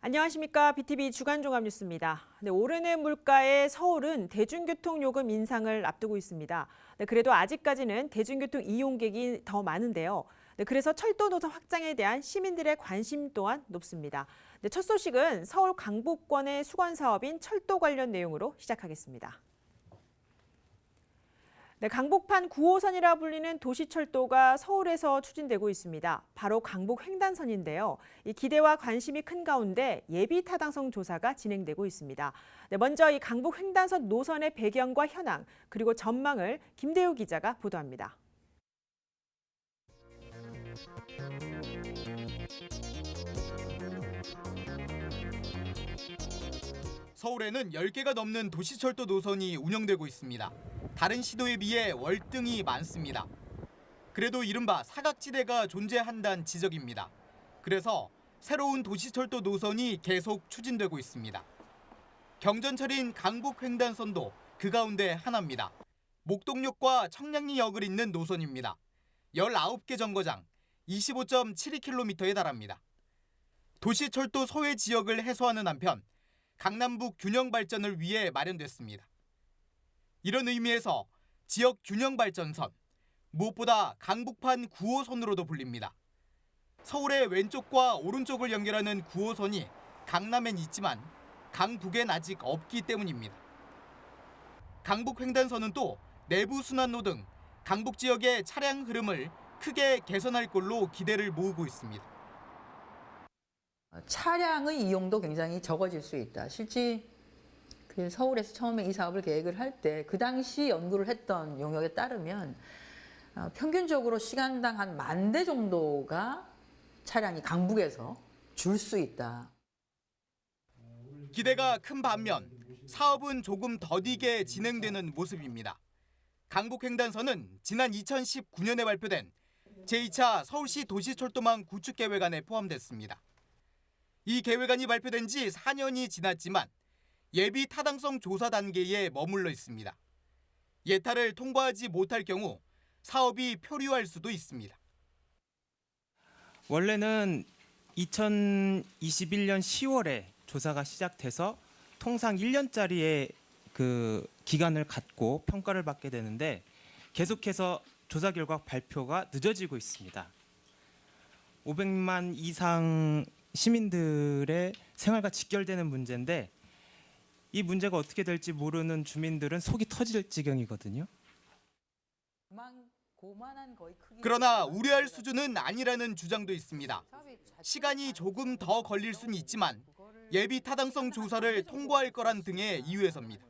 안녕하십니까. BTV 주간종합뉴스입니다. 오르는 물가에 서울은 대중교통 요금 인상을 앞두고 있습니다. 그래도 아직까지는 대중교통 이용객이 더 많은데요. 그래서 철도 노선 확장에 대한 시민들의 관심 또한 높습니다. 첫 소식은 서울 강북권의 수건 사업인 철도 관련 내용으로 시작하겠습니다. 강북판 9호선이라 불리는 도시철도가 서울에서 추진되고 있습니다. 바로 강북 횡단선인데요. 이 기대와 관심이 큰 가운데 예비 타당성 조사가 진행되고 있습니다. 먼저 이 강북 횡단선 노선의 배경과 현황, 그리고 전망을 김대우 기자가 보도합니다. 서울에는 10개가 넘는 도시철도 노선이 운영되고 있습니다. 다른 시도에 비해 월등히 많습니다. 그래도 이른바 사각지대가 존재한다는 지적입니다. 그래서 새로운 도시철도 노선이 계속 추진되고 있습니다. 경전철인 강북 횡단선도 그 가운데 하나입니다. 목동역과 청량리역을 잇는 노선입니다. 19개 정거장, 25.72km에 달합니다. 도시철도 소외 지역을 해소하는 한편 강남북 균형 발전을 위해 마련됐습니다. 이런 의미에서 지역 균형 발전선, 무엇보다 강북판 9호선으로도 불립니다. 서울의 왼쪽과 오른쪽을 연결하는 9호선이 강남엔 있지만 강북엔 아직 없기 때문입니다. 강북 횡단선은 또 내부 순환로 등 강북 지역의 차량 흐름을 크게 개선할 걸로 기대를 모으고 있습니다. 차량의 이용도 굉장히 적어질 수 있다. 실제 서울에서 처음에 이 사업을 계획을 할 때 그 당시 연구를 했던 용역에 따르면 평균적으로 시간당 한 10,000대 정도가 차량이 강북에서 줄 수 있다. 기대가 큰 반면 사업은 조금 더디게 진행되는 모습입니다. 강북 횡단선은 지난 2019년에 발표된 제2차 서울시 도시철도망 구축 계획안에 포함됐습니다. 이 계획안이 발표된 지 4년이 지났지만 예비 타당성 조사 단계에 머물러 있습니다. 예타를 통과하지 못할 경우 사업이 표류할 수도 있습니다. 원래는 2021년 10월에 조사가 시작돼서 통상 1년짜리의 그 기간을 갖고 평가를 받게 되는데 계속해서 조사 결과 발표가 늦어지고 있습니다. 500만 이상 시민들의 생활과 직결되는 문제인데 이 문제가 어떻게 될지 모르는 주민들은 속이 터질 지경이거든요. 그러나 우려할 수준은 아니라는 주장도 있습니다. 시간이 조금 더 걸릴 수는 있지만 예비 타당성 조사를 통과할 거란 등의 이유에서입니다.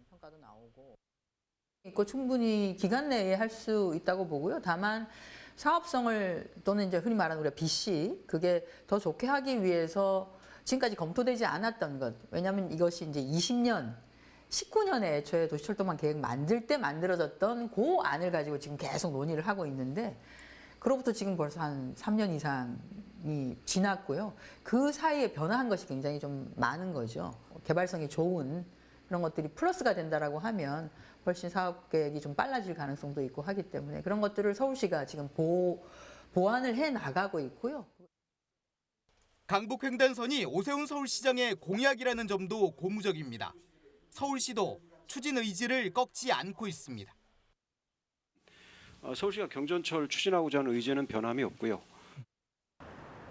충분히 기간 내에 할 수 있다고 보고요. 다만 사업성을 또는 이제 흔히 말하는 우리가 BC 그게 더 좋게 하기 위해서 지금까지 검토되지 않았던 것. 왜냐하면 이것이 이제 19년에 애초에 도시철도망 계획 만들 때 만들어졌던 그 안을 가지고 지금 계속 논의를 하고 있는데 그로부터 지금 벌써 한 3년 이상이 지났고요. 그 사이에 변화한 것이 굉장히 좀 많은 거죠. 개발성이 좋은 그런 것들이 플러스가 된다라고 하면 훨씬 사업 계획이 좀 빨라질 가능성도 있고 하기 때문에 그런 것들을 서울시가 지금 보완을 해 나가고 있고요. 강북 횡단선이 오세훈 서울시장의 공약이라는 점도 고무적입니다. 서울시도 추진 의지를 꺾지 않고 있습니다. 서울시가 경전철 추진하고자 하는 의지는 변함이 없고요.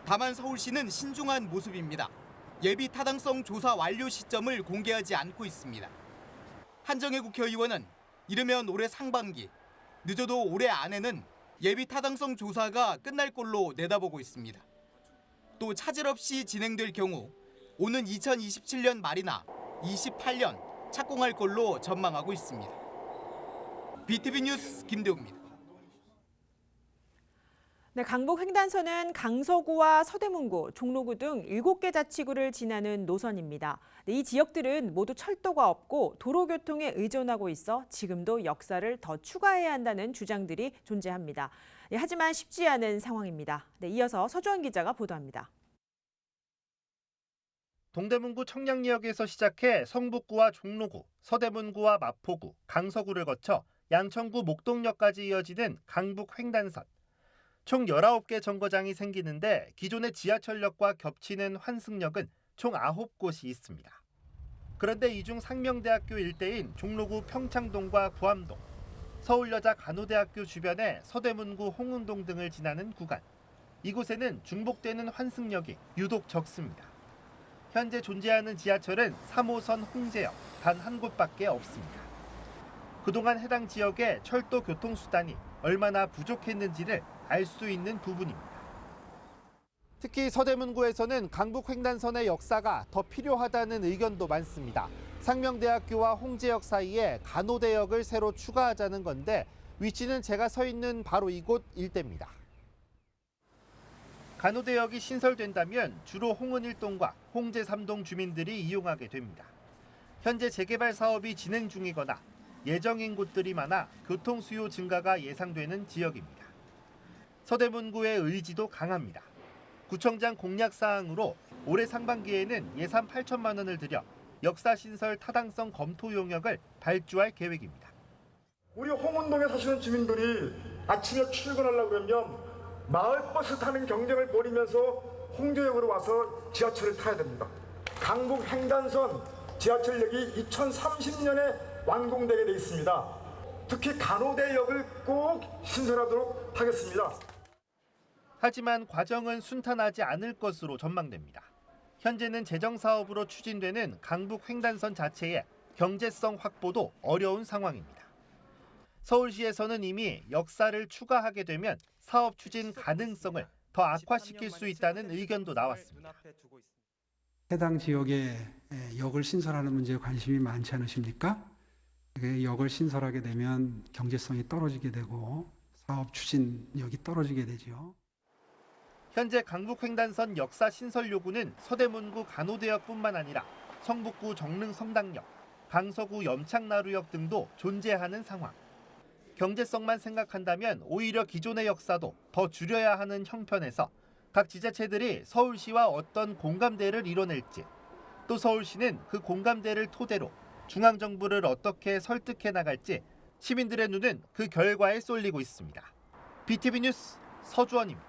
다만 서울시는 신중한 모습입니다. 예비 타당성 조사 완료 시점을 공개하지 않고 있습니다. 한정혜 국회의원은 이르면 올해 상반기, 늦어도 올해 안에는 예비 타당성 조사가 끝날 걸로 내다보고 있습니다. 또 차질 없이 진행될 경우 오는 2027년 말이나 28년 착공할 걸로 전망하고 있습니다. BTV 뉴스 김대우입니다. 강북 횡단선은 강서구와 서대문구, 종로구 등 7개 자치구를 지나는 노선입니다. 이 지역들은 모두 철도가 없고 도로교통에 의존하고 있어 지금도 역사를 더 추가해야 한다는 주장들이 존재합니다. 하지만 쉽지 않은 상황입니다. 이어서 서주원 기자가 보도합니다. 동대문구 청량리역에서 시작해 성북구와 종로구, 서대문구와 마포구, 강서구를 거쳐 양천구 목동역까지 이어지는 강북 횡단선. 총 19개 정거장이 생기는데 기존의 지하철역과 겹치는 환승역은 총 9곳이 있습니다. 그런데 이 중 상명대학교 일대인 종로구 평창동과 구암동, 서울여자간호대학교 주변의 서대문구 홍은동 등을 지나는 구간, 이곳에는 중복되는 환승역이 유독 적습니다. 현재 존재하는 지하철은 3호선 홍제역 단 한 곳밖에 없습니다. 그동안 해당 지역의 철도 교통수단이 얼마나 부족했는지를 알 수 있는 부분입니다. 특히 서대문구에서는 강북횡단선의 역사가 더 필요하다는 의견도 많습니다. 상명대학교와 홍제역 사이에 간호대역을 새로 추가하자는 건데 위치는 제가 서 있는 바로 이곳 일대입니다. 간호대역이 신설된다면 주로 홍은 1동과 홍제 3동 주민들이 이용하게 됩니다. 현재 재개발 사업이 진행 중이거나 예정인 곳들이 많아 교통 수요 증가가 예상되는 지역입니다. 서대문구의 의지도 강합니다. 구청장 공약 사항으로 올해 상반기에는 예산 8천만 원을 들여 역사 신설 타당성 검토 용역을 발주할 계획입니다. 우리 홍은동에 사시는 주민들이 아침에 출근하려고 그러면 마을버스 타는 경쟁을 벌이면서 홍제역으로 와서 지하철을 타야 됩니다. 강북 횡단선 지하철역이 2030년에 완공되게 돼 있습니다. 특히 간호대역을 꼭 신설하도록 하겠습니다. 하지만 과정은 순탄하지 않을 것으로 전망됩니다. 현재는 재정사업으로 추진되는 강북 횡단선 자체의 경제성 확보도 어려운 상황입니다. 서울시에서는 이미 역사를 추가하게 되면 사업 추진 가능성을 더 악화시킬 수 있다는 의견도 나왔습니다. 해당 지역에 역을 신설하는 문제에 관심이 많지 않으십니까? 역을 신설하게 되면 경제성이 떨어지게 되고 사업 추진력이 떨어지게 되죠. 현재 강북횡단선 역사 신설 요구는 서대문구 간호대역뿐만 아니라 성북구 정릉성당역, 강서구 염창나루역 등도 존재하는 상황. 경제성만 생각한다면 오히려 기존의 역사도 더 줄여야 하는 형편에서 각 지자체들이 서울시와 어떤 공감대를 이뤄낼지, 또 서울시는 그 공감대를 토대로 중앙정부를 어떻게 설득해 나갈지 시민들의 눈은 그 결과에 쏠리고 있습니다. BTV 뉴스 서주원입니다.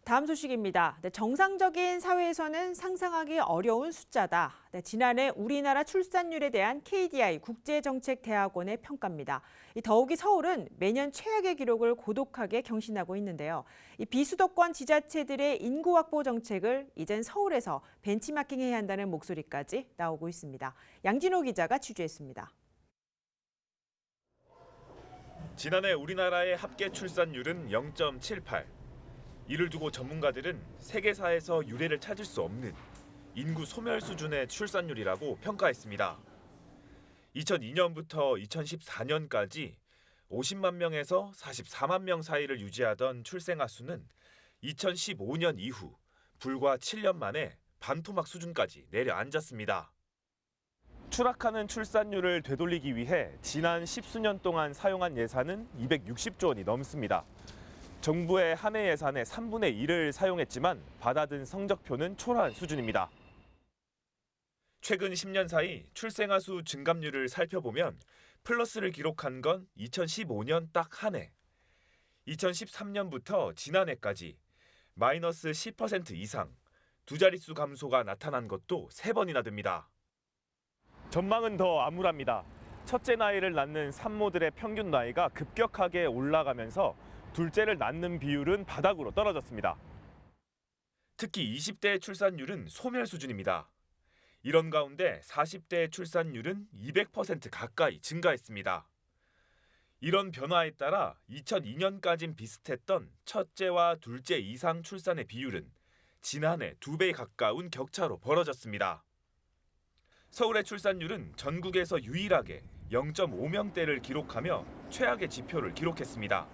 다음 소식입니다. 정상적인 사회에서는 상상하기 어려운 숫자다. 지난해 우리나라 출산율에 대한 KDI 국제정책대학원의 평가입니다. 더욱이 서울은 매년 최악의 기록을 고독하게 경신하고 있는데요. 비수도권 지자체들의 인구 확보 정책을 이젠 서울에서 벤치마킹해야 한다는 목소리까지 나오고 있습니다. 양진호 기자가 취재했습니다. 지난해 우리나라의 합계 출산율은 0.78. 이를 두고 전문가들은 세계사에서 유례를 찾을 수 없는 인구 소멸 수준의 출산율이라고 평가했습니다. 2002년부터 2014년까지 50만 명에서 44만 명 사이를 유지하던 출생아 수는 2015년 이후 불과 7년 만에 반토막 수준까지 내려앉았습니다. 추락하는 출산율을 되돌리기 위해 지난 10수년 동안 사용한 예산은 260조 원이 넘습니다. 정부의 한 해 예산의 3분의 1을 사용했지만 받아든 성적표는 초라한 수준입니다. 최근 10년 사이 출생아 수 증감률을 살펴보면 플러스를 기록한 건 2015년 딱 한 해. 2013년부터 지난해까지 마이너스 10% 이상, 두 자릿수 감소가 나타난 것도 3번이나 됩니다. 전망은 더 암울합니다. 첫째 나이를 낳는 산모들의 평균 나이가 급격하게 올라가면서 둘째를 낳는 비율은 바닥으로 떨어졌습니다. 특히 20대 출산율은 소멸 수준입니다. 이런 가운데 40대 출산율은 200% 가까이 증가했습니다. 이런 변화에 따라 2002년까진 비슷했던 첫째와 둘째 이상 출산의 비율은 지난해 2배 가까운 격차로 벌어졌습니다. 서울의 출산율은 전국에서 유일하게 0.5명대를 기록하며 최악의 지표를 기록했습니다.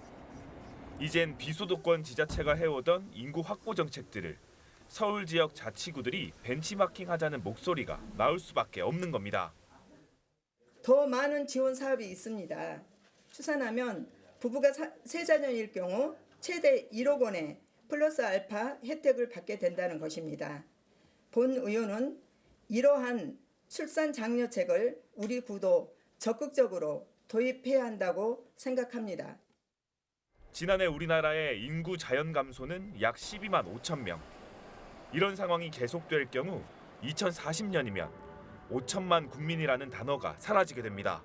이젠 비수도권 지자체가 해오던 인구 확보 정책들을 서울 지역 자치구들이 벤치마킹하자는 목소리가 나올 수밖에 없는 겁니다. 더 많은 지원 사업이 있습니다. 추산하면 부부가 세 자녀일 경우 최대 1억 원의 플러스 알파 혜택을 받게 된다는 것입니다. 본 의원은 이러한 출산 장려책을 우리 구도 적극적으로 도입해야 한다고 생각합니다. 지난해 우리나라의 인구 자연 감소는 약 12만 5천 명. 이런 상황이 계속될 경우 2040년이면 5천만 국민이라는 단어가 사라지게 됩니다.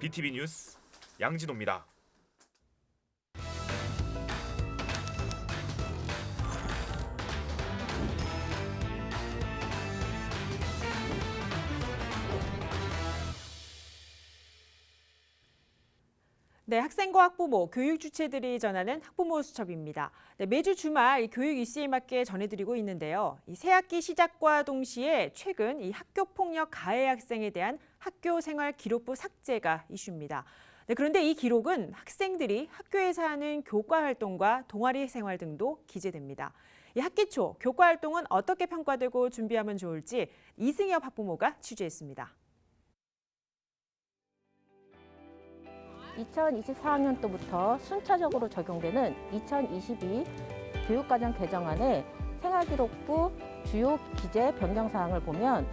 BTV 뉴스 양진호입니다. 네, 학생과 학부모, 교육 주체들이 전하는 학부모 수첩입니다. 네, 매주 주말 교육 이슈에 맞게 전해드리고 있는데요. 이 새학기 시작과 동시에 최근 이 학교폭력 가해 학생에 대한 학교 생활 기록부 삭제가 이슈입니다. 네, 그런데 이 기록은 학생들이 학교에서 하는 교과 활동과 동아리 생활 등도 기재됩니다. 이 학기 초 교과 활동은 어떻게 평가되고 준비하면 좋을지 이승엽 학부모가 취재했습니다. 2024학년도부터 순차적으로 적용되는 2022 교육과정 개정안의 생활기록부 주요 기재 변경 사항을 보면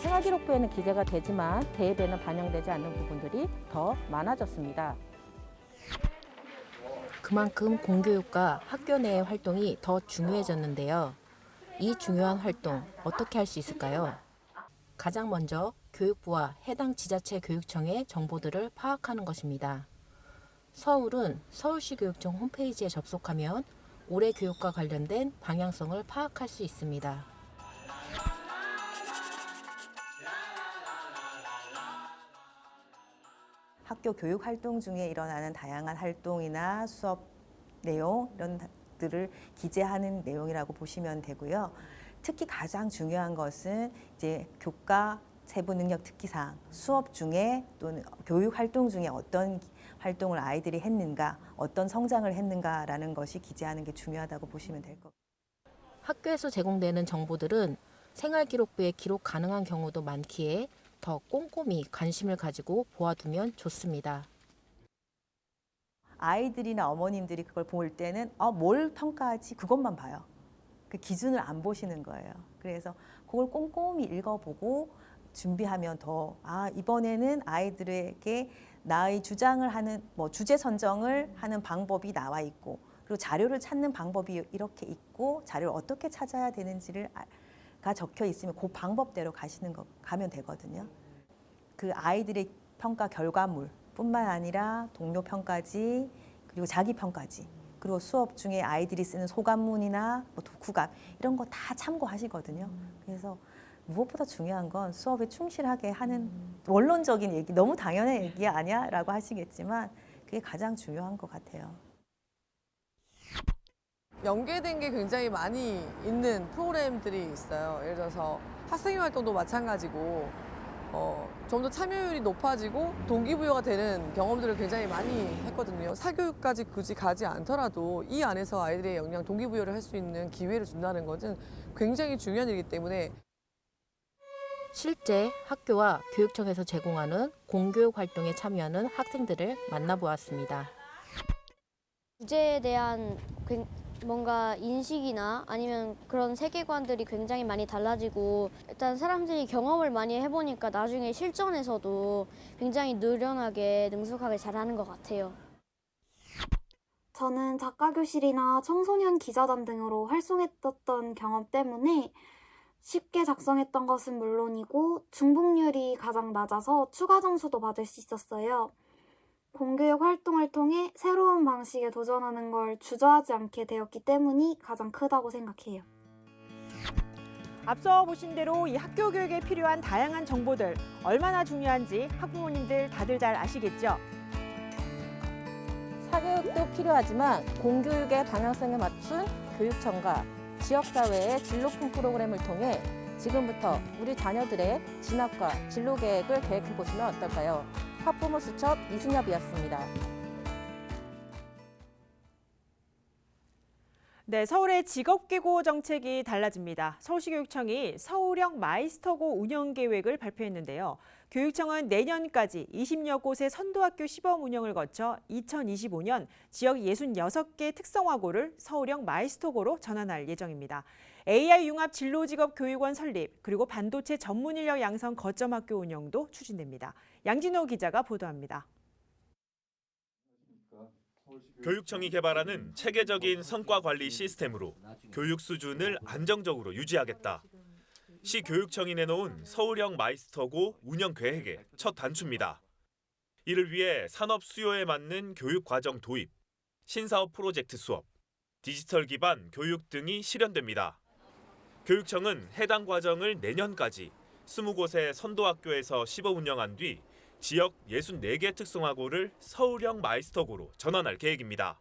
생활기록부에는 기재가 되지만 대입에는 반영되지 않는 부분들이 더 많아졌습니다. 그만큼 공교육과 학교 내의 활동이 더 중요해졌는데요. 이 중요한 활동 어떻게 할 수 있을까요? 가장 먼저 교육부와 해당 지자체 교육청의 정보들을 파악하는 것입니다. 서울은 서울시 교육청 홈페이지에 접속하면 올해 교육과 관련된 방향성을 파악할 수 있습니다. 학교 교육 활동 중에 일어나는 다양한 활동이나 수업 내용 이런 것들을 기재하는 내용이라고 보시면 되고요. 특히 가장 중요한 것은 이제 교과 세부 능력 특기사항, 수업 중에 또는 교육 활동 중에 어떤 활동을 아이들이 했는가, 어떤 성장을 했는가라는 것이 기재하는 게 중요하다고 보시면 될 것 같아요. 학교에서 제공되는 정보들은 생활기록부에 기록 가능한 경우도 많기에 더 꼼꼼히 관심을 가지고 보아두면 좋습니다. 아이들이나 어머님들이 그걸 볼 때는 뭘 평가하지? 그것만 봐요. 그 기준을 안 보시는 거예요. 그래서 그걸 꼼꼼히 읽어보고 준비하면 더 이번에는 아이들에게 나의 주장을 하는 주제 선정을 하는 방법이 나와 있고 그리고 자료를 찾는 방법이 이렇게 있고 자료를 어떻게 찾아야 되는지를 가 적혀 있으면 그 방법대로 가면 되거든요. 그 아이들의 평가 결과물뿐만 아니라 동료 평가지 그리고 자기 평가지 그리고 수업 중에 아이들이 쓰는 소감문이나 독후감 이런 거 다 참고하시거든요. 그래서 무엇보다 중요한 건 수업에 충실하게 하는 원론적인 얘기, 너무 당연한 얘기 아니야? 라고 하시겠지만 그게 가장 중요한 것 같아요. 연계된 게 굉장히 많이 있는 프로그램들이 있어요. 예를 들어서 학생회 활동도 마찬가지고 좀 더 참여율이 높아지고 동기부여가 되는 경험들을 굉장히 많이 했거든요. 사교육까지 굳이 가지 않더라도 이 안에서 아이들의 역량 동기부여를 할 수 있는 기회를 준다는 것은 굉장히 중요한 일이기 때문에 실제 학교와 교육청에서 제공하는 공교육 활동에 참여하는 학생들을 만나보았습니다. 주제에 대한 뭔가 인식이나 아니면 그런 세계관들이 굉장히 많이 달라지고 일단 사람들이 경험을 많이 해보니까 나중에 실전에서도 굉장히 느련하게 능숙하게 잘하는 것 같아요. 저는 작가교실이나 청소년 기자단 등으로 활동했었던 경험 때문에 쉽게 작성했던 것은 물론이고 중복률이 가장 낮아서 추가 점수도 받을 수 있었어요. 공교육 활동을 통해 새로운 방식에 도전하는 걸 주저하지 않게 되었기 때문이 가장 크다고 생각해요. 앞서 보신 대로 이 학교 교육에 필요한 다양한 정보들 얼마나 중요한지 학부모님들 다들 잘 아시겠죠? 사교육도 필요하지만 공교육의 방향성에 맞춘 교육청과 지역사회의 진로품 프로그램을 통해 지금부터 우리 자녀들의 진학과 진로 계획을 계획해보시면 어떨까요? 학부모 수첩 이승엽이었습니다. 네, 서울의 직업계고 정책이 달라집니다. 서울시 교육청이 서울형 마이스터고 운영 계획을 발표했는데요. 교육청은 내년까지 20여 곳의 선도학교 시범 운영을 거쳐 2025년 지역 66개 특성화고를 서울형 마이스터고로 전환할 예정입니다. AI 융합 진로직업 교육원 설립, 그리고 반도체 전문 인력 양성 거점 학교 운영도 추진됩니다. 양진호 기자가 보도합니다. 교육청이 개발하는 체계적인 성과 관리 시스템으로 교육 수준을 안정적으로 유지하겠다. 시 교육청이 내놓은 서울형 마이스터고 운영 계획의 첫 단추입니다. 이를 위해 산업 수요에 맞는 교육 과정 도입, 신사업 프로젝트 수업, 디지털 기반 교육 등이 실현됩니다. 교육청은 해당 과정을 내년까지 20곳의 선도학교에서 시범 운영한 뒤 지역 64개 특성화고를 서울형 마이스터고로 전환할 계획입니다.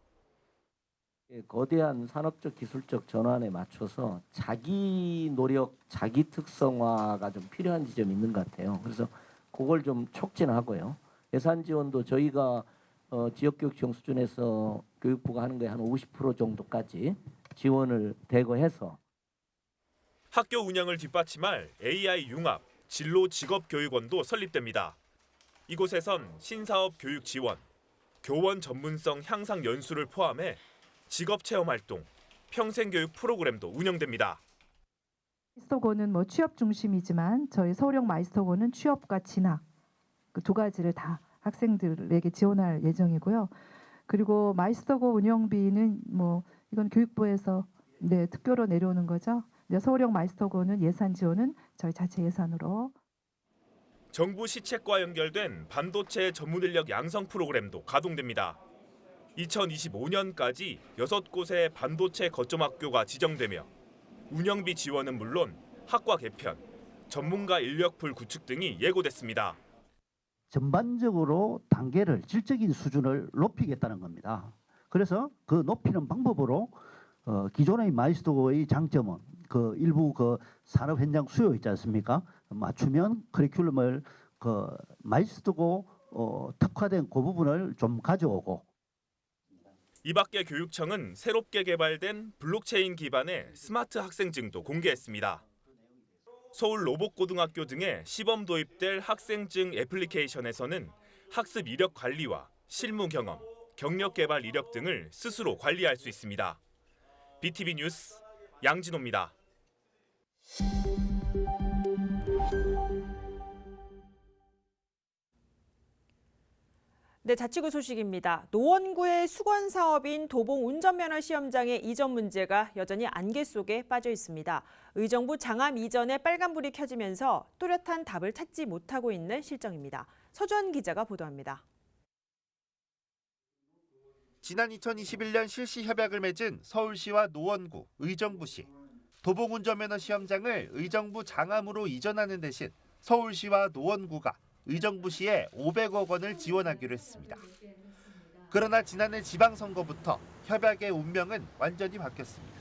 거대한 산업적 기술적 전환에 맞춰서 자기 노력, 자기 특성화가 좀 필요한 지점이 있는 것 같아요. 그래서 그걸 좀 촉진하고요. 예산 지원도 저희가 지역교육청 수준에서 교육부가 하는 거에 한 50% 정도까지 지원을 대거해서 학교 운영을 뒷받침할 AI 융합, 진로 직업교육원도 설립됩니다. 이곳에선 신사업 교육 지원, 교원 전문성 향상 연수를 포함해 직업체험 활동, 평생교육 프로그램도 운영됩니다. 마이스터고는 취업 중심이지만 저희 서울형 마이스터고는 취업과 진학 그 두 가지를 다 학생들에게 지원할 예정이고요. 그리고 마이스터고 운영비는 이건 교육부에서 특교로 내려오는 거죠. 서울형 마이스터고는 예산 지원은 저희 자체 예산으로. 정부 시책과 연결된 반도체 전문 인력 양성 프로그램도 가동됩니다. 2025년까지 6곳의 반도체 거점 학교가 지정되며 운영비 지원은 물론 학과 개편, 전문가 인력풀 구축 등이 예고됐습니다. 전반적으로 단계를 질적인 수준을 높이겠다는 겁니다. 그래서 그 높이는 방법으로 기존의 마이스터고의 장점은 그 일부 그 산업 현장 수요 있지 않습니까? 맞추면 커리큘럼을 그 마이스터고 특화된 그 부분을 좀 가져오고. 이 밖에 교육청은 새롭게 개발된 블록체인 기반의 스마트 학생증도 공개했습니다. 서울 로봇고등학교 등에 시범 도입될 학생증 애플리케이션에서는 학습 이력 관리와 실무 경험, 경력 개발 이력 등을 스스로 관리할 수 있습니다. BTV 뉴스 양진호입니다. 네, 자치구 소식입니다. 노원구의 수건 사업인 도봉 운전면허 시험장의 이전 문제가 여전히 안개 속에 빠져 있습니다. 의정부 장암 이전에 빨간불이 켜지면서 뚜렷한 답을 찾지 못하고 있는 실정입니다. 서주환 기자가 보도합니다. 지난 2021년 실시 협약을 맺은 서울시와 노원구, 의정부시. 도봉 운전면허 시험장을 의정부 장암으로 이전하는 대신 서울시와 노원구가 의정부시에 500억 원을 지원하기로 했습니다. 그러나 지난해 지방선거부터 협약의 운명은 완전히 바뀌었습니다.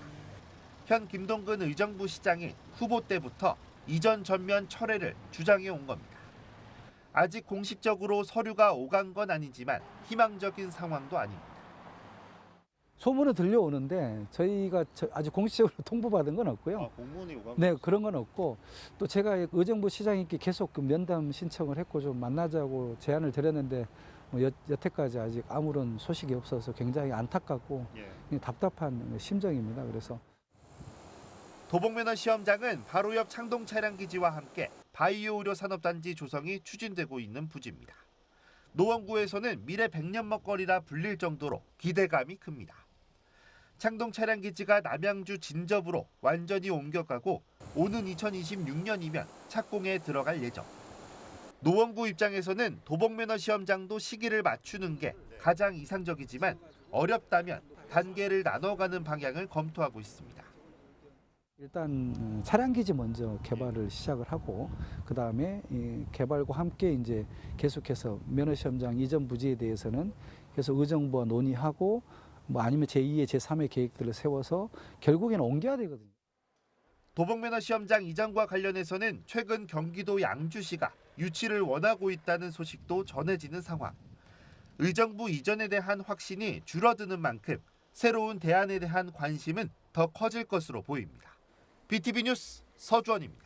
현 김동근 의정부시장이 후보 때부터 이전 전면 철회를 주장해 온 겁니다. 아직 공식적으로 서류가 오간 건 아니지만 희망적인 상황도 아닙니다. 소문은 들려오는데 저희가 아직 공식적으로 통보받은 건 없고요. 공문이 오간 네, 그런 건 없고 또 제가 의정부 시장님께 계속 그 면담 신청을 했고 좀 만나자고 제안을 드렸는데 여태까지 아직 아무런 소식이 없어서 굉장히 안타깝고 답답한 심정입니다. 그래서 도봉면허 시험장은 바로 옆 창동 차량기지와 함께 바이오 의료 산업단지 조성이 추진되고 있는 부지입니다. 노원구에서는 미래 100년 먹거리라 불릴 정도로 기대감이 큽니다. 창동 차량기지가 남양주 진접으로 완전히 옮겨가고 오는 2026년이면 착공에 들어갈 예정. 노원구 입장에서는 도봉면허 시험장도 시기를 맞추는 게 가장 이상적이지만 어렵다면 단계를 나눠가는 방향을 검토하고 있습니다. 일단 차량기지 먼저 개발을 시작을 하고 그 다음에 개발과 함께 이제 계속해서 면허시험장 이전 부지에 대해서는 계속 의정부와 논의하고 아니면 제2의 제3의 계획들을 세워서 결국에는 옮겨야 되거든요. 도봉면허 시험장 이전과 관련해서는 최근 경기도 양주시가 유치를 원하고 있다는 소식도 전해지는 상황. 의정부 이전에 대한 확신이 줄어드는 만큼 새로운 대안에 대한 관심은 더 커질 것으로 보입니다. BTV 뉴스 서주원입니다.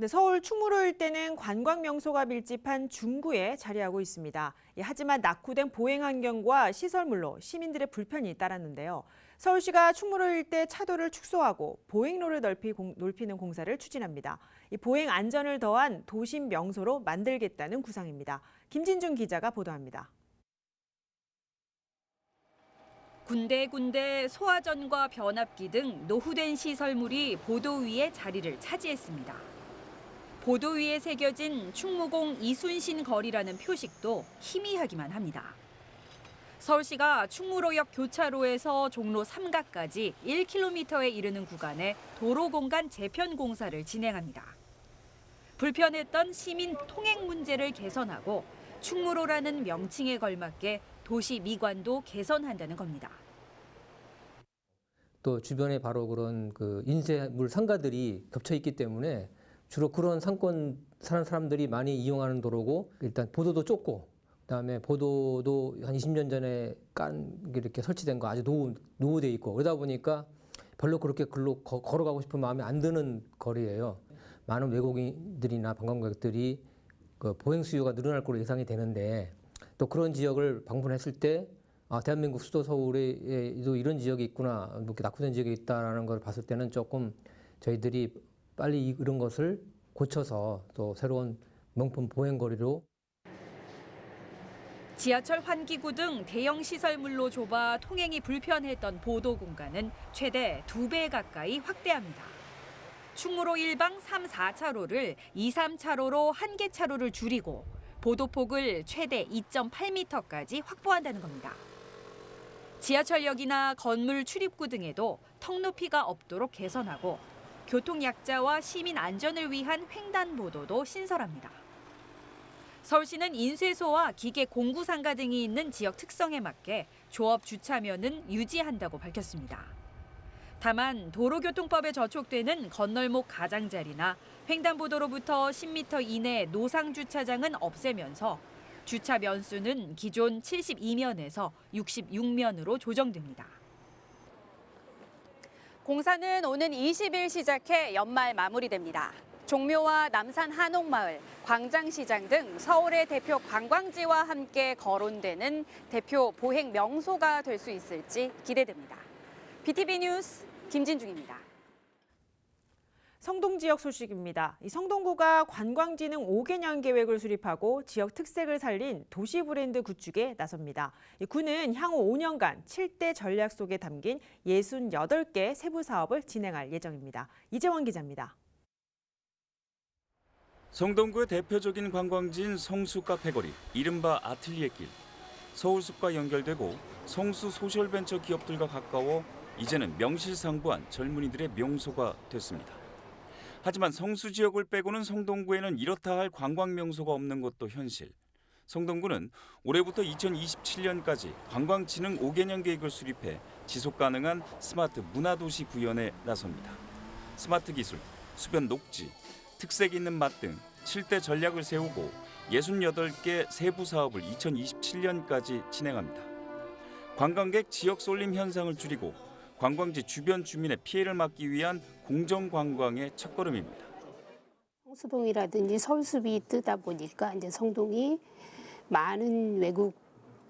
네, 서울 충무로 일대는 관광 명소가 밀집한 중구에 자리하고 있습니다. 하지만 낙후된 보행 환경과 시설물로 시민들의 불편이 따랐는데요. 서울시가 충무로 일대 차도를 축소하고 보행로를 넓히는 공사를 추진합니다. 보행 안전을 더한 도심 명소로 만들겠다는 구상입니다. 김진중 기자가 보도합니다. 군데군데 소화전과 변압기 등 노후된 시설물이 보도 위에 자리를 차지했습니다. 보도 위에 새겨진 충무공 이순신 거리라는 표식도 희미하기만 합니다. 서울시가 충무로역 교차로에서 종로 3가까지 1km에 이르는 구간에 도로 공간 재편 공사를 진행합니다. 불편했던 시민 통행 문제를 개선하고 충무로라는 명칭에 걸맞게 도시 미관도 개선한다는 겁니다. 또 주변에 바로 그런 그 인쇄물 상가들이 겹쳐 있기 때문에 주로 그런 상권 사는 사람들이 많이 이용하는 도로고, 일단 보도도 좁고, 그다음에 보도도 한 20년 전에 이렇게 설치된 거 아주 노후돼 있고, 그러다 보니까 별로 그렇게 글로 걸어가고 싶은 마음이 안 드는 거리예요. 많은 외국인들이나 관광객들이 그 보행 수요가 늘어날 걸로 예상이 되는데, 또 그런 지역을 방문했을 때 대한민국 수도 서울에도 이런 지역이 있구나, 이렇게 낙후된 지역이 있다라는 걸 봤을 때는 조금 저희들이 빨리 이런 것을 고쳐서 또 새로운 명품 보행거리로. 지하철 환기구 등 대형 시설물로 좁아 통행이 불편했던 보도 공간은 최대 2배 가까이 확대합니다. 충무로 1방 3, 4차로를 2, 3차로로 1개 차로를 줄이고 보도폭을 최대 2.8m까지 확보한다는 겁니다. 지하철역이나 건물 출입구 등에도 턱 높이가 없도록 개선하고 교통약자와 시민 안전을 위한 횡단보도도 신설합니다. 서울시는 인쇄소와 기계 공구상가 등이 있는 지역 특성에 맞게 조업 주차면은 유지한다고 밝혔습니다. 다만 도로교통법에 저촉되는 건널목 가장자리나 횡단보도로부터 10m 이내 노상주차장은 없애면서 주차 면수는 기존 72면에서 66면으로 조정됩니다. 공사는 오는 20일 시작해 연말 마무리됩니다. 종묘와 남산 한옥마을, 광장시장 등 서울의 대표 관광지와 함께 거론되는 대표 보행 명소가 될 수 있을지 기대됩니다. BTV 뉴스 김진중입니다. 성동 지역 소식입니다. 이 성동구가 관광진흥 5개년 계획을 수립하고 지역 특색을 살린 도시 브랜드 구축에 나섭니다. 이 구는 향후 5년간 7대 전략 속에 담긴 68개 세부 사업을 진행할 예정입니다. 이재원 기자입니다. 성동구의 대표적인 관광지인 성수 카페거리, 이른바 아틀리에길. 서울숲과 연결되고 성수 소셜벤처 기업들과 가까워 이제는 명실상부한 젊은이들의 명소가 됐습니다. 하지만 성수 지역을 빼고는 성동구에는 이렇다 할 관광 명소가 없는 것도 현실. 성동구는 올해부터 2027년까지 관광진흥 5개년 계획을 수립해 지속가능한 스마트 문화도시 구현에 나섭니다. 스마트 기술, 수변 녹지, 특색 있는 맛 등 7대 전략을 세우고 68개 세부 사업을 2027년까지 진행합니다. 관광객 지역 쏠림 현상을 줄이고 관광지 주변 주민의 피해를 막기 위한 공정관광의 첫걸음입니다. 성수동이라든지 서울숲이 뜨다 보니까 이제 성동이 많은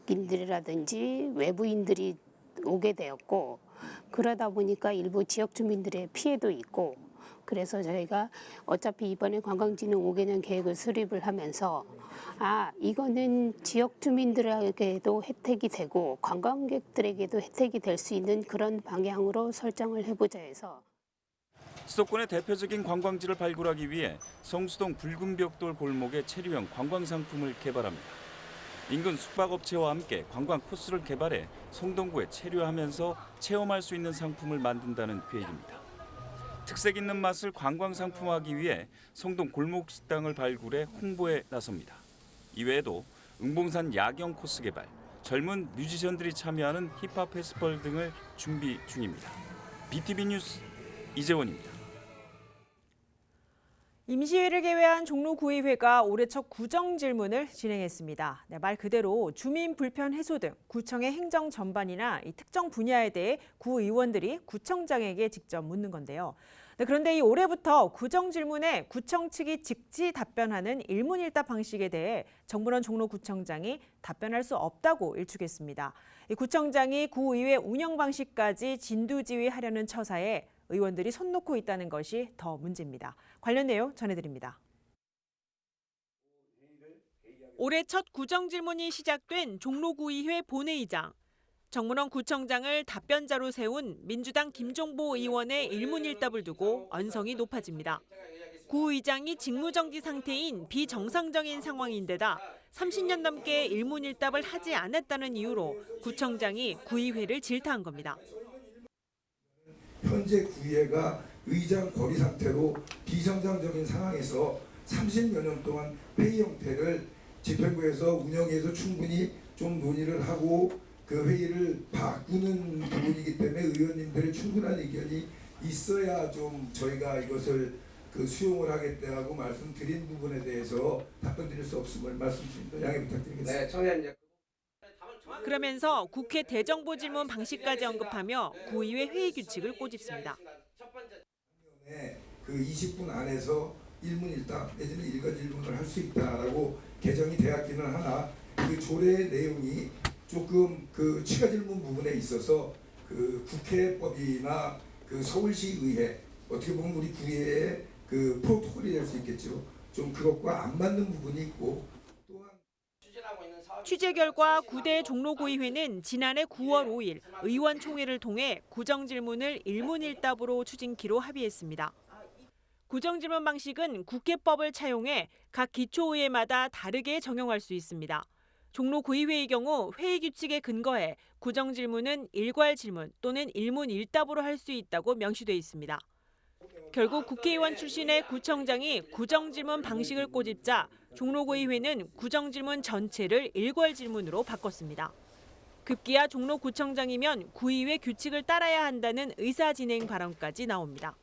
외국인들이라든지 외부인들이 오게 되었고, 그러다 보니까 일부 지역 주민들의 피해도 있고, 그래서 저희가 어차피 이번에 관광진흥 5개년 계획을 수립을 하면서 이거는 지역 주민들에게도 혜택이 되고 관광객들에게도 혜택이 될 수 있는 그런 방향으로 설정을 해보자 해서. 수도권의 대표적인 관광지를 발굴하기 위해 성수동 붉은벽돌 골목에 체류형 관광 상품을 개발합니다. 인근 숙박업체와 함께 관광 코스를 개발해 성동구에 체류하면서 체험할 수 있는 상품을 만든다는 계획입니다. 특색 있는 맛을 관광 상품화하기 위해 성동 골목 식당을 발굴해 홍보에 나섭니다. 이외에도 응봉산 야경 코스 개발, 젊은 뮤지션들이 참여하는 힙합 페스티벌 등을 준비 중입니다. BTV 뉴스 이재원입니다. 임시회를 개회한 종로구의회가 올해 첫 구정질문을 진행했습니다. 말 그대로 주민 불편 해소 등 구청의 행정 전반이나 이 특정 분야에 대해 구의원들이 구청장에게 직접 묻는 건데요. 그런데 이 올해부터 구정질문에 구청 측이 직지 답변하는 일문일답 방식에 대해 정문원 종로구청장이 답변할 수 없다고 일축했습니다. 이 구청장이 구의회 운영 방식까지 진두지휘하려는 처사에 의원들이 손 놓고 있다는 것이 더 문제입니다. 관련 내용 전해드립니다. 올해 첫 구정질문이 시작된 종로구의회 본회의장. 정문원 구청장을 답변자로 세운 민주당 김종보 의원의 일문일답을 두고 언성이 높아집니다. 구 의장이 직무정지 상태인 비정상적인 상황인데다 30년 넘게 일문일답을 하지 않았다는 이유로 구청장이 구의회를 질타한 겁니다. 현재 구의회가 의장 거리 상태로 비정상적인 상황에서 30여 년 동안 회의 형태를 집행부에서 운영해서 충분히 좀 논의를 하고 그 회의를 바꾸는 부분이기 때문에 의원님들의 충분한 의견이 있어야 좀 저희가 이것을 수용을 하겠다고 말씀드린 부분에 대해서 답변드릴 수 없음을 말씀드립니다. 양해 부탁드리겠습니다. 그러면서 국회 대정부 질문 방식까지 언급하며 구의회 회의 규칙을 꼬집습니다. 그 20분 안에서 일문일답 내지는 일거질문을 할 수 있다라고 개정이 되었기는 하나 그 조례의 내용이 조금 그 추가 질문 부분에 있어서 그 국회법이나 그 서울시의회 어떻게 보면 우리 구의회의 그 프로토콜이 될 수 있겠죠. 좀 그것과 안 맞는 부분이 있고 취재 결과 9대 종로구의회는 지난해 9월 5일 의원총회를 통해 구정질문을 일문일답으로 추진키로 합의했습니다. 구정질문 방식은 국회법을 차용해 각 기초의회마다 다르게 정형할 수 있습니다. 종로구의회의 경우 회의 규칙에 근거해 구정질문은 일괄질문 또는 일문일답으로 할 수 있다고 명시돼 있습니다. 결국 국회의원 출신의 구청장이 구정질문 방식을 꼬집자 종로구의회는 구정질문 전체를 일괄질문으로 바꿨습니다. 급기야 종로구청장이면 구의회 규칙을 따라야 한다는 의사진행 발언까지 나옵니다.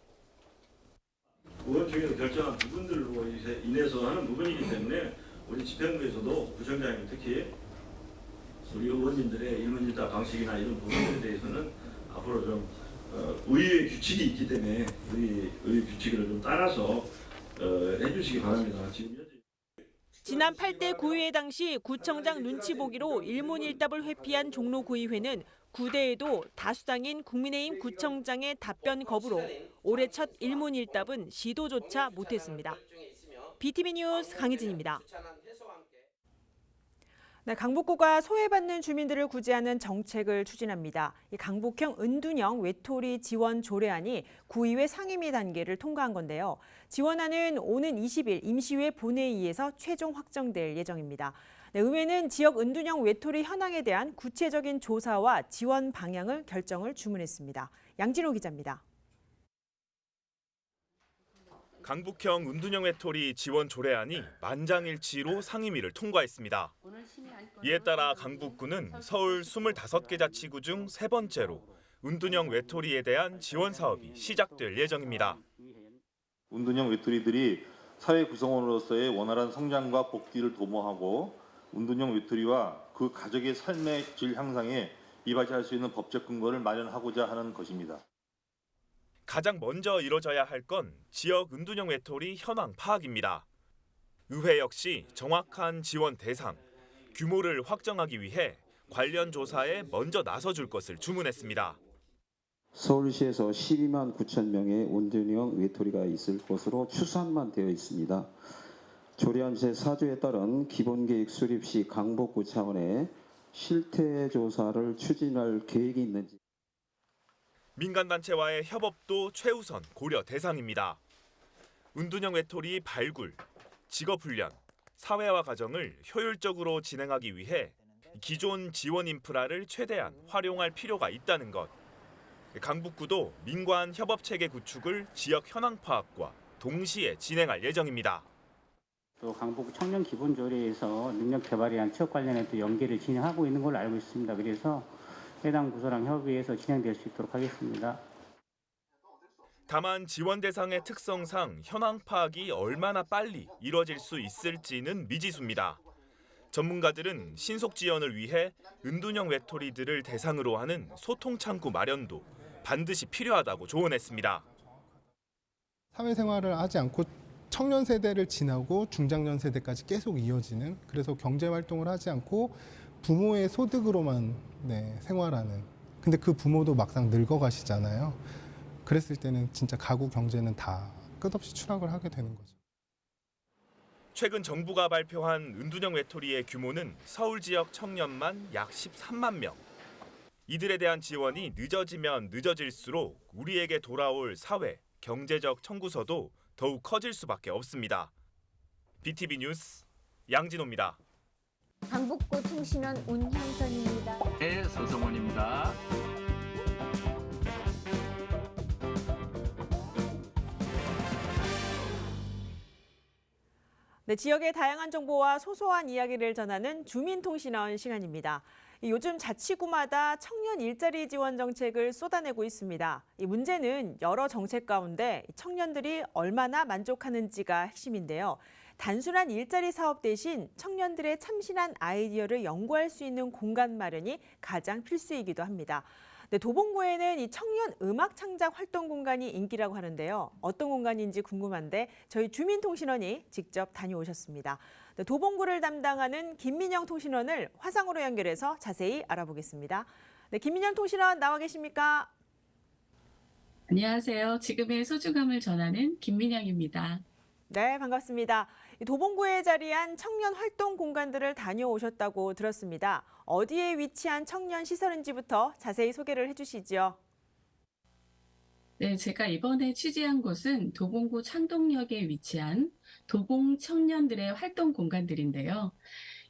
의원 중에서 결정한 부분들로 인해서 하는 부분이기 때문에 우리 집행부에서도 구청장님 특히 우리 의원님들의 일문일답 방식이나 이런 부분에 대해서는 앞으로 좀 의회 규칙이 있기 때문에 우리 의회 규칙을 좀 따라서 해주시기 바랍니다. 지난 8대 구의회 당시 구청장 눈치 보기로 일문일답을 회피한 종로구의회는 9대에도 다수당인 국민의힘 구청장의 답변 거부로 올해 첫 일문일답은 시도조차 못했습니다. BTV 뉴스 강희진입니다. 네, 강북구가 소외받는 주민들을 구제하는 정책을 추진합니다. 이 강북형 은둔형 외톨이 지원 조례안이 구의회 상임위 단계를 통과한 건데요. 지원안은 오는 20일 임시회 본회의에서 최종 확정될 예정입니다. 네, 의회는 지역 은둔형 외톨이 현황에 대한 구체적인 조사와 지원 방향을 결정을 주문했습니다. 양진호 기자입니다. 강북형 은둔형 외톨이 지원 조례안이 만장일치로 상임위를 통과했습니다. 이에 따라 강북구는 서울 25개 자치구 중 세 번째로 은둔형 외톨이에 대한 지원 사업이 시작될 예정입니다. 은둔형 외톨이들이 사회 구성원으로서의 원활한 성장과 복귀를 도모하고 은둔형 외톨이와 그 가족의 삶의 질 향상에 이바지할 수 있는 법적 근거를 마련하고자 하는 것입니다. 가장 먼저 이뤄져야 할 건 지역 은둔형 외톨이 현황 파악입니다. 의회 역시 정확한 지원 대상, 규모를 확정하기 위해 관련 조사에 먼저 나서줄 것을 주문했습니다. 서울시에서 12만 9천 명의 은둔형 외톨이가 있을 것으로 추산만 되어 있습니다. 조례안 제4조에 따른 기본계획 수립 시 강북구 차원의 실태조사를 추진할 계획이 있는지. 민간단체와의 협업도 최우선 고려 대상입니다. 은둔형 외톨이 발굴, 직업훈련, 사회화 과정을 효율적으로 진행하기 위해 기존 지원 인프라를 최대한 활용할 필요가 있다는 것. 강북구도 민관 협업체계 구축을 지역 현황 파악과 동시에 진행할 예정입니다. 또 강북 청년 기본조례에서 능력 개발에 대한 취업 관련해 또 연계를 진행하고 있는 걸로 알고 있습니다. 그래서 해당 부서랑 협의해서 진행될 수 있도록 하겠습니다. 다만 지원 대상의 특성상 현황 파악이 얼마나 빨리 이뤄질 수 있을지는 미지수입니다. 전문가들은 신속 지원을 위해 은둔형 외톨이들을 대상으로 하는 소통 창구 마련도 반드시 필요하다고 조언했습니다. 사회생활을 하지 않고 청년 세대를 지나고 중장년 세대까지 계속 이어지는, 그래서 경제활동을 하지 않고 부모의 소득으로만 생활하는, 근데 그 부모도 막상 늙어가시잖아요. 그랬을 때는 진짜 가구 경제는 다 끝없이 추락을 하게 되는 거죠. 최근 정부가 발표한 은둔형 외톨이의 규모는 서울 지역 청년만 약 13만 명. 이들에 대한 지원이 늦어지면 늦어질수록 우리에게 돌아올 사회, 경제적 청구서도 더욱 커질 수밖에 없습니다. BTV 뉴스 양진호입니다. 강북구 통신원 운향선입니다. 네, 서성원입니다. 네, 지역의 다양한 정보와 소소한 이야기를 전하는 주민통신원 시간입니다. 요즘 자치구마다 청년 일자리 지원 정책을 쏟아내고 있습니다. 이 문제는 여러 정책 가운데 청년들이 얼마나 만족하는지가 핵심인데요. 단순한 일자리 사업 대신 청년들의 참신한 아이디어를 연구할 수 있는 공간 마련이 가장 필수이기도 합니다. 네, 도봉구에는 이 청년 음악 창작 활동 공간이 인기라고 하는데요. 어떤 공간인지 궁금한데 저희 주민통신원이 직접 다녀오셨습니다. 네, 도봉구를 담당하는 김민영 통신원을 화상으로 연결해서 자세히 알아보겠습니다. 네, 김민영 통신원 나와 계십니까? 안녕하세요. 지금의 소중함을 전하는 김민영입니다. 네, 반갑습니다. 도봉구에 자리한 청년 활동 공간들을 다녀오셨다고 들었습니다. 어디에 위치한 청년 시설인지부터 자세히 소개를 해주시죠. 네, 제가 이번에 취재한 곳은 도봉구 창동역에 위치한 도봉 청년들의 활동 공간들인데요.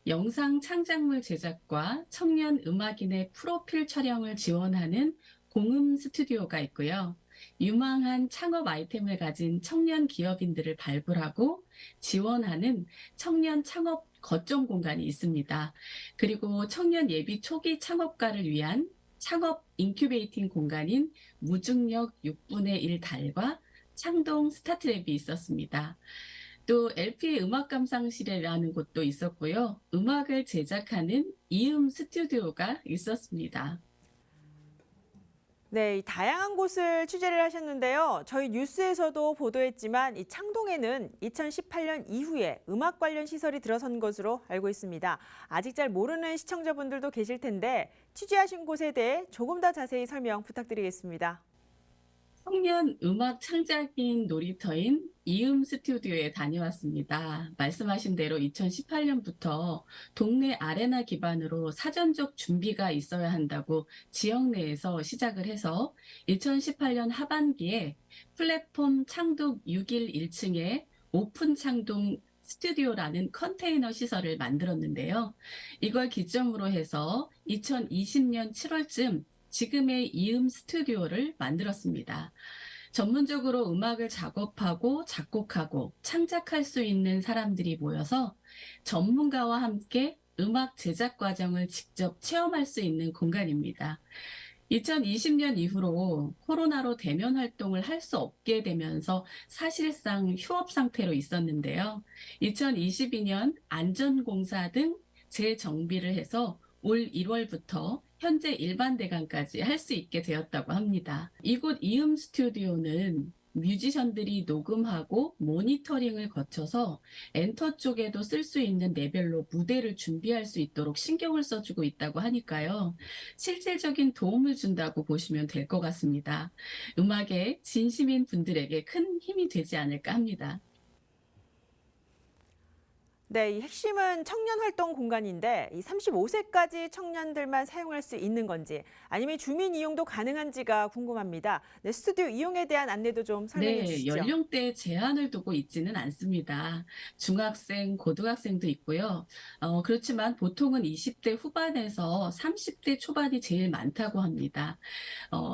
영상 창작물 제작과 청년 음악인의 프로필 촬영을 지원하는 공음 스튜디오가 있고요. 유망한 창업 아이템을 가진 청년 기업인들을 발굴하고 지원하는 청년 창업 거점 공간이 있습니다. 그리고 청년 예비 초기 창업가를 위한 창업 인큐베이팅 공간인 무중력 6분의 1 달과 창동 스타트랩이 있었습니다. 또 LP 음악 감상실이라는 곳도 있었고요. 음악을 제작하는 이음 스튜디오가 있었습니다. 네, 다양한 곳을 취재를 하셨는데요. 저희 뉴스에서도 보도했지만 이 창동에는 2018년 이후에 음악 관련 시설이 들어선 것으로 알고 있습니다. 아직 잘 모르는 시청자분들도 계실 텐데 취재하신 곳에 대해 조금 더 자세히 설명 부탁드리겠습니다. 청년 음악 창작인 놀이터인 이음 스튜디오에 다녀왔습니다. 말씀하신 대로 2018년부터 동네 아레나 기반으로 사전적 준비가 있어야 한다고 지역 내에서 시작을 해서 2018년 하반기에 플랫폼 창동 6일 1층에 오픈 창동 스튜디오라는 컨테이너 시설을 만들었는데요. 이걸 기점으로 해서 2020년 7월쯤 지금의 이음 스튜디오를 만들었습니다. 전문적으로 음악을 작업하고 작곡하고 창작할 수 있는 사람들이 모여서 전문가와 함께 음악 제작 과정을 직접 체험할 수 있는 공간입니다. 2020년 이후로 코로나로 대면 활동을 할 수 없게 되면서 사실상 휴업 상태로 있었는데요. 2022년 안전공사 등 재정비를 해서 올 1월부터 현재 일반 대관까지 할 수 있게 되었다고 합니다. 이곳 이음 스튜디오는 뮤지션들이 녹음하고 모니터링을 거쳐서 엔터 쪽에도 쓸 수 있는 레벨로 무대를 준비할 수 있도록 신경을 써주고 있다고 하니까요. 실질적인 도움을 준다고 보시면 될 것 같습니다. 음악에 진심인 분들에게 큰 힘이 되지 않을까 합니다. 네, 이 핵심은 청년 활동 공간인데 이 35세까지 청년들만 사용할 수 있는 건지 아니면 주민 이용도 가능한지가 궁금합니다. 네, 스튜디오 이용에 대한 안내도 좀 설명해 주시죠. 연령대 제한을 두고 있지는 않습니다. 중학생, 고등학생도 있고요. 그렇지만 보통은 20대 후반에서 30대 초반이 제일 많다고 합니다.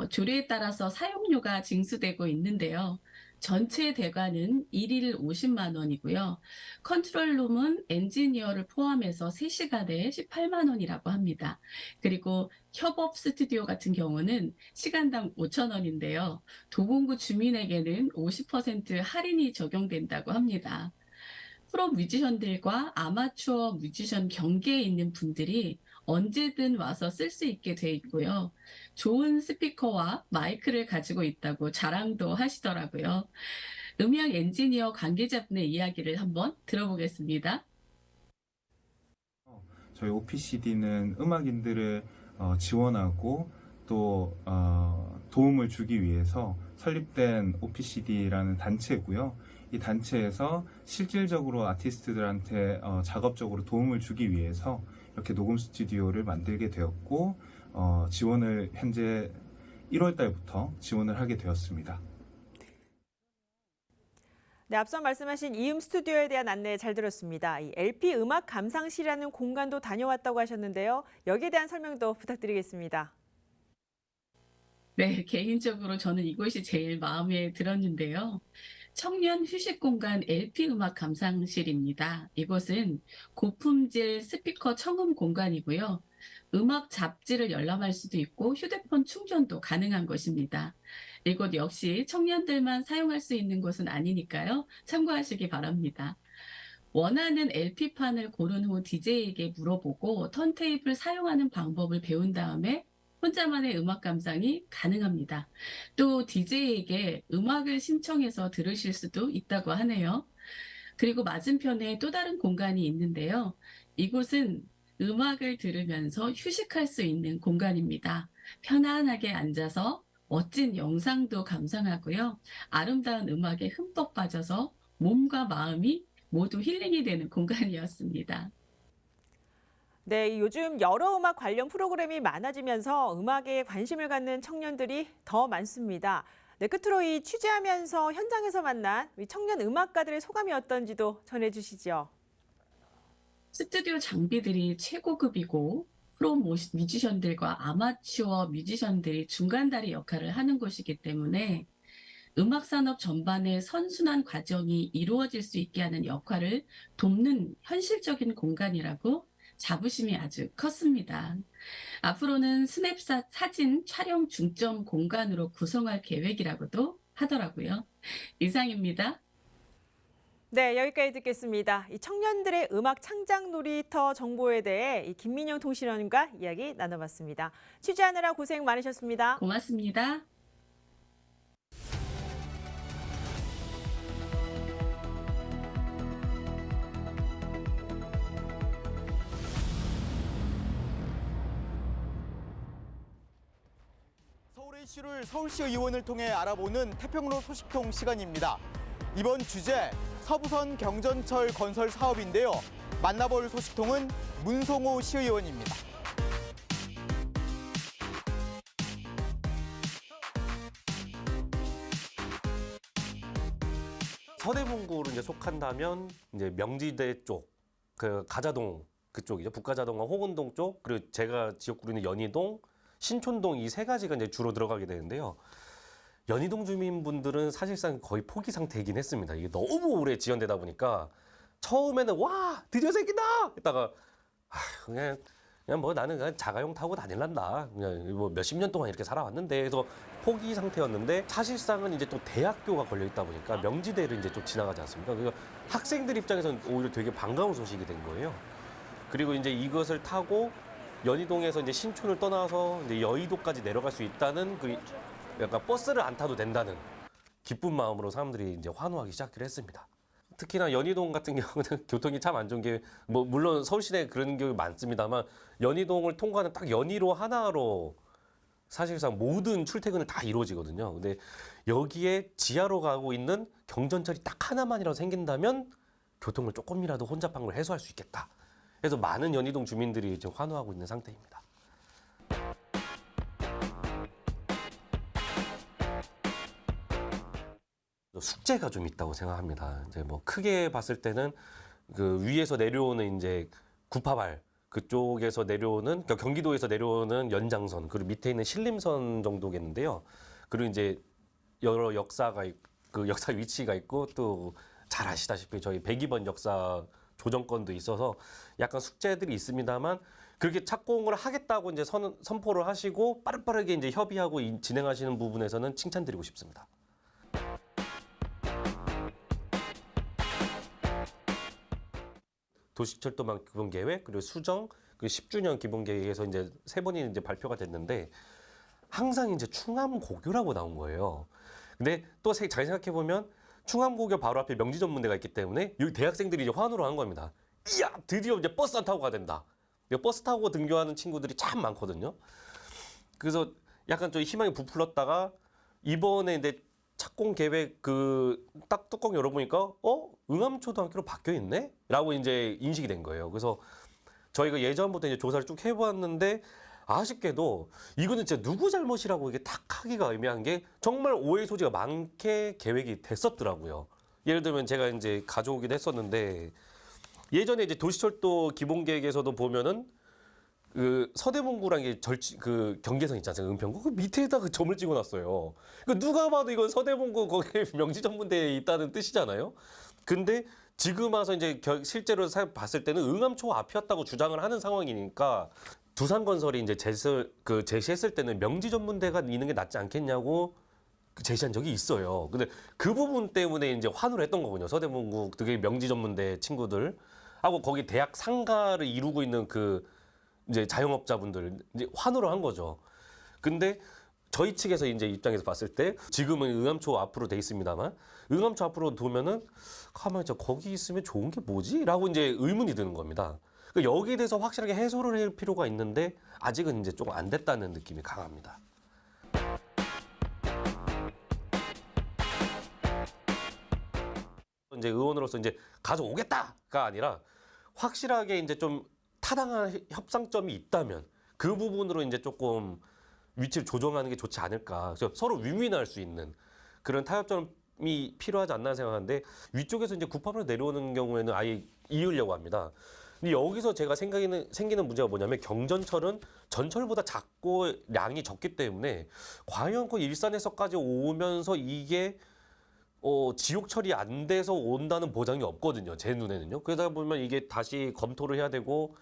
조례에 따라서 사용료가 징수되고 있는데요. 전체 대관은 1일 50만 원이고요. 컨트롤룸은 엔지니어를 포함해서 3시간에 18만 원이라고 합니다. 그리고 협업 스튜디오 같은 경우는 시간당 5천 원인데요. 도봉구 주민에게는 50% 할인이 적용된다고 합니다. 프로 뮤지션들과 아마추어 뮤지션 경계에 있는 분들이 언제든 와서 쓸 수 있게 돼 있고요. 좋은 스피커와 마이크를 가지고 있다고 자랑도 하시더라고요. 음향 엔지니어 관계자분의 이야기를 한번 들어보겠습니다. 저희 OPCD는 음악인들을 지원하고 또 도움을 주기 위해서 설립된 OPCD라는 단체고요. 이 단체에서 실질적으로 아티스트들한테 작업적으로 도움을 주기 위해서 이렇게 녹음 스튜디오를 만들게 되었고 지원을 현재 1월 달부터 지원을 하게 되었습니다. 네, 앞서 말씀하신 이음 스튜디오에 대한 안내 잘 들었습니다. 이 LP 음악 감상실이라는 공간도 다녀왔다고 하셨는데요. 여기에 대한 설명도 부탁드리겠습니다. 네, 개인적으로 저는 이곳이 제일 마음에 들었는데요. 청년 휴식 공간 LP 음악 감상실입니다. 이곳은 고품질 스피커 청음 공간이고요. 음악 잡지를 열람할 수도 있고 휴대폰 충전도 가능한 곳입니다. 이곳 역시 청년들만 사용할 수 있는 곳은 아니니까요. 참고하시기 바랍니다. 원하는 LP판을 고른 후 DJ에게 물어보고 턴테이블 사용하는 방법을 배운 다음에 혼자만의 음악 감상이 가능합니다. 또 DJ에게 음악을 신청해서 들으실 수도 있다고 하네요. 그리고 맞은편에 또 다른 공간이 있는데요. 이곳은 음악을 들으면서 휴식할 수 있는 공간입니다. 편안하게 앉아서 멋진 영상도 감상하고요. 아름다운 음악에 흠뻑 빠져서 몸과 마음이 모두 힐링이 되는 공간이었습니다. 네, 요즘 여러 음악 관련 프로그램이 많아지면서 음악에 관심을 갖는 청년들이 더 많습니다. 네, 끝으로 이 취재하면서 현장에서 만난 우리 청년 음악가들의 소감이 어떤지도 전해주시죠. 스튜디오 장비들이 최고급이고 프로 뮤지션들과 아마추어 뮤지션들이 중간다리 역할을 하는 곳이기 때문에 음악 산업 전반의 선순환 과정이 이루어질 수 있게 하는 역할을 돕는 현실적인 공간이라고 자부심이 아주 컸습니다. 앞으로는 스냅샷 사진 촬영 중점 공간으로 구성할 계획이라고도 하더라고요. 이상입니다. 네, 여기까지 듣겠습니다. 이 청년들의 음악 창작 놀이터 정보에 대해 이 김민영 통신원과 이야기 나눠봤습니다. 취재하느라 고생 많으셨습니다. 고맙습니다. 서울의 이슈를 서울시 의원을 통해 알아보는 태평로 소식통 시간입니다. 이번 주제 서부선 경전철 건설 사업인데요. 만나볼 소식통은 문송호 시의원입니다. 서대문구로 이제 속한다면 이제 명지대 쪽, 그 가자동 그쪽이죠. 북가자동과 홍은동 쪽, 그리고 제가 지역구로 있는 연희동, 신촌동 이 세 가지가 이제 주로 들어가게 되는데요. 연희동 주민분들은 사실상 거의 포기 상태이긴 했습니다. 이게 너무 오래 지연되다 보니까 처음에는 와 드디어 생긴다 했다가 그냥 뭐 나는 그냥 자가용 타고 다닐란다. 그냥 뭐 몇십 년 동안 이렇게 살아왔는데 그래서 포기 상태였는데 사실상은 이제 또 대학교가 걸려 있다 보니까 명지대를 이제 좀 지나가지 않습니까? 그래서 학생들 입장에서는 오히려 되게 반가운 소식이 된 거예요. 그리고 이제 이것을 타고 연희동에서 이제 신촌을 떠나서 이제 여의도까지 내려갈 수 있다는 그 약간 버스를 안 타도 된다는 기쁜 마음으로 사람들이 이제 환호하기 시작을 했습니다. 특히나 연희동 같은 경우는 교통이 참 안 좋은 게 뭐 물론 서울시내에 그런 경우 많습니다만 연희동을 통과하는 딱 연희로 하나로 사실상 모든 출퇴근을 다 이루어지거든요. 근데 여기에 지하로 가고 있는 경전철이 딱 하나만이라도 생긴다면 교통을 조금이라도 혼잡한 걸 해소할 수 있겠다. 그래서 많은 연희동 주민들이 지금 환호하고 있는 상태입니다. 숙제가 좀 있다고 생각합니다. 이제 뭐 크게 봤을 때는 그 위에서 내려오는 이제 구파발 그쪽에서 내려오는 그러니까 경기도에서 내려오는 연장선 그리고 밑에 있는 신림선 정도겠는데요. 그리고 이제 여러 역사가 그 역사 위치가 있고 또 잘 아시다시피 저희 102번 역사 조정권도 있어서 약간 숙제들이 있습니다만 그렇게 착공을 하겠다고 이제 선포를 하시고 빠르게 이제 협의하고 진행하시는 부분에서는 칭찬드리고 싶습니다. 도시철도망 기본계획 그리고 수정 그 10주년 기본계획에서 이제 세 번이 이제 발표가 됐는데 항상 이제 충암고교라고 나온 거예요. 근데 또 잘 생각해 보면 충암고교 바로 앞에 명지전문대가 있기 때문에 여기 대학생들이 이제 환호를 한 겁니다. 이야 드디어 이제 버스 안 타고 가야 된다. 버스 타고 등교하는 친구들이 참 많거든요. 그래서 약간 좀 희망이 부풀었다가 이번에 이제 착공 계획 그 딱 뚜껑 열어보니까 응암초등학교로 바뀌어 있네? 라고 이제 인식이 된 거예요. 그래서 저희가 예전부터 이제 조사를 쭉 해봤는데 아쉽게도 이거는 진짜 누구 잘못이라고 이게 딱 하기가 애매한 게 정말 오해 소지가 많게 계획이 됐었더라고요. 예를 들면 제가 이제 가져오긴 했었는데 예전에 이제 도시철도 기본계획에서도 보면은 그 서대문구랑 그 경계선 있지 않습니까? 은평구 그 밑에다가 점을 찍어놨어요. 그 누가 봐도 이건 서대문구 거기에 명지전문대에 있다는 뜻이잖아요. 근데 지금 와서 이제 실제로 봤을 때는 응암초 앞이었다고 주장을 하는 상황이니까 두산건설이 이제 제시했을 때는 명지전문대가 있는 게 낫지 않겠냐고 제시한 적이 있어요. 근데 그 부분 때문에 이제 환호를 했던 거군요. 서대문구 그게 명지전문대 친구들 하고 거기 대학 상가를 이루고 있는 그 이제 자영업자분들 이제 환호를 한 거죠. 근데 저희 측에서 이제 입장에서 봤을 때 지금은 응암초 앞으로 돼 있습니다만 응암초 앞으로 두면은 가만히 거기 있으면 좋은 게 뭐지? 라고 이제 의문이 드는 겁니다. 그러니까 여기에 대해서 확실하게 해소를 할 필요가 있는데 아직은 이제 조금 안 됐다는 느낌이 강합니다. 이제 의원으로서 이제 가져오겠다가 아니라 확실하게 이제 좀 타당한 협상점이 있다면 그 부분으로 이제 조금 위치를 조정하는 게 좋지 않을까. 서로 윈윈할 수 있는 그런 타협점이 필요하지 않나 생각하는데 위쪽에서 이제 구파로 내려오는 경우에는 아예 이으려고 합니다. 근데 여기서 제가 생기는 문제가 뭐냐면 경전철은 전철보다 작고 양이 적기 때문에 과연 그 일산에서까지 오면서 이게 지옥 처리 안 돼서 온다는 보장이 없거든요. 제 눈에는요. 그러다 보면 이게 다시 검토를 해야 되고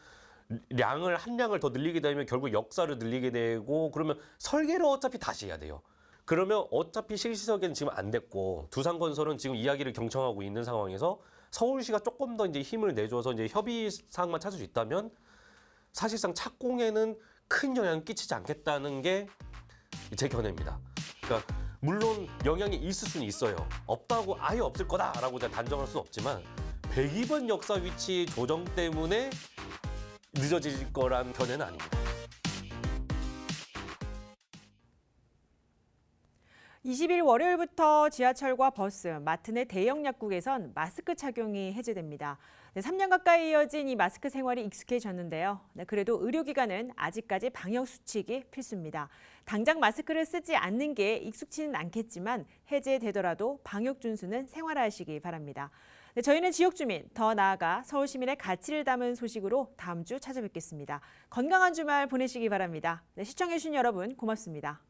한 량을 더 늘리게 되면 결국 역사를 늘리게 되고 그러면 설계를 어차피 다시 해야 돼요. 그러면 어차피 실시설계는 지금 안 됐고 두산건설은 지금 이야기를 경청하고 있는 상황에서 서울시가 조금 더 이제 힘을 내줘서 이제 협의 사항만 찾을 수 있다면 사실상 착공에는 큰 영향을 끼치지 않겠다는 게 제 견해입니다. 그러니까 물론 영향이 있을 수는 있어요. 없다고 아예 없을 거다라고 단정할 수는 없지만 102번 역사 위치 조정 때문에 늦어질 거란 견해는 아닙니다. 20일 월요일부터 지하철과 버스, 마트 내 대형 약국에선 마스크 착용이 해제됩니다. 3년 가까이 이어진 이 마스크 생활이 익숙해졌는데요. 그래도 의료기관은 아직까지 방역 수칙이 필수입니다. 당장 마스크를 쓰지 않는 게 익숙치는 않겠지만 해제되더라도 방역 준수는 생활화하시기 바랍니다. 저희는 지역 주민, 더 나아가 서울 시민의 가치를 담은 소식으로 다음 주 찾아뵙겠습니다. 건강한 주말 보내시기 바랍니다. 시청해주신 여러분 고맙습니다.